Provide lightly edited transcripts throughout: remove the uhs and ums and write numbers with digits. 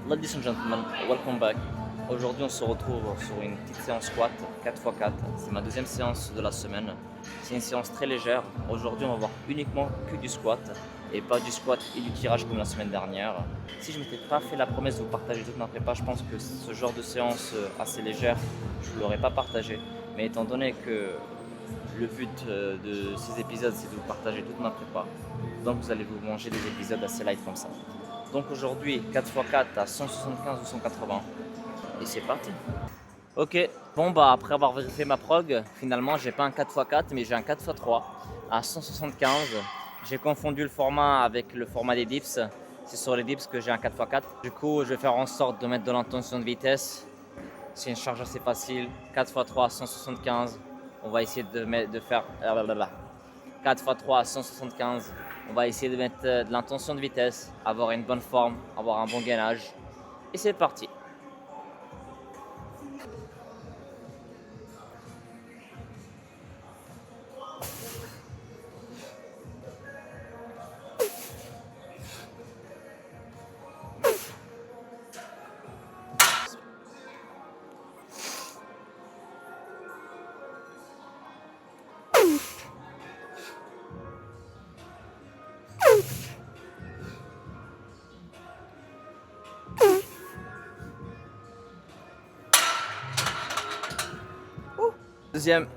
Ladies and gentlemen, welcome back. Aujourd'hui, on se retrouve sur une petite séance squat 4x4. C'est ma deuxième séance de la semaine. C'est une séance très légère. Aujourd'hui, on va voir uniquement que du squat et pas du squat et du tirage comme la semaine dernière. Si je ne m'étais pas fait la promesse de vous partager toute ma prépa, je pense que ce genre de séance assez légère, je ne l'aurais pas partagé. Mais étant donné que le but de ces épisodes, c'est de vous partager toute ma prépa, donc vous allez vous manger des épisodes assez light comme ça. Donc aujourd'hui, 4x4 à 175 ou 180. Et c'est parti. Ok, bon bah après avoir vérifié ma prog, finalement j'ai pas un 4x4 mais j'ai un 4x3 à 175. J'ai confondu le format avec le format des dips. C'est sur les dips que j'ai un 4x4. Du coup, je vais faire en sorte de mettre de l'intention de vitesse. C'est une charge assez facile. 4x3 à 175. On va essayer de faire 4x3 à 175. On va essayer de mettre de l'intention de vitesse, avoir une bonne forme, avoir un bon gainage. Et c'est parti. Deuxième.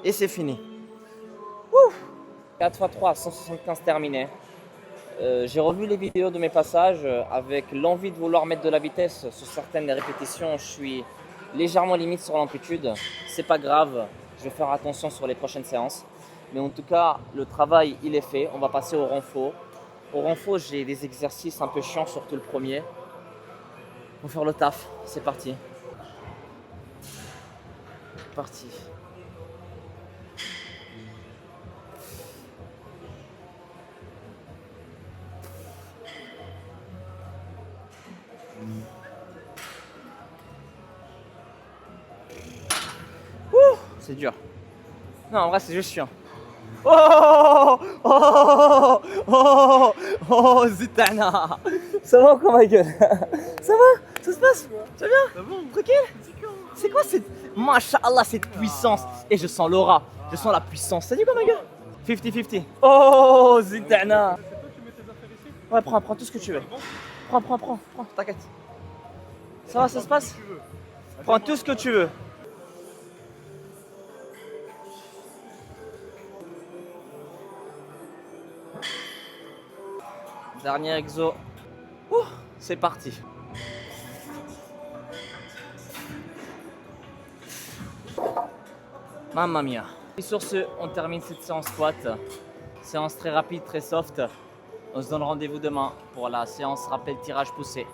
Et c'est fini. 4x3 à 175 terminé. J'ai revu les vidéos de mes passages avec l'envie de vouloir mettre de la vitesse sur certaines répétitions. Je suis légèrement limite sur l'amplitude. C'est pas grave, je vais faire attention sur les prochaines séances. Mais en tout cas, le travail il est fait. On va passer au renfort. Au renfort, j'ai des exercices un peu chiants, surtout le premier. Pour faire le taf, c'est parti. Parti. C'est dur. Non, en vrai, c'est juste chiant. Oh oh oh oh Zitana. Ça va encore ma gueule? Ça va? Ça se passe? Tu vas bien? Tranquille? C'est quoi cette... Masha'Allah, cette puissance? Et je sens l'aura, je sens la puissance. Ça dit quoi ma gueule? 50-50. Oh Zitana. Ouais, prends tout ce que tu veux. Prends, t'inquiète. Ça va, ça se passe? Prends tout ce que tu veux. Dernier exo. C'est parti. Mamma mia. Et sur ce, on termine cette séance squat. Séance très rapide, très soft. On se donne rendez-vous demain pour la séance rappel tirage poussé.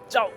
Ciao!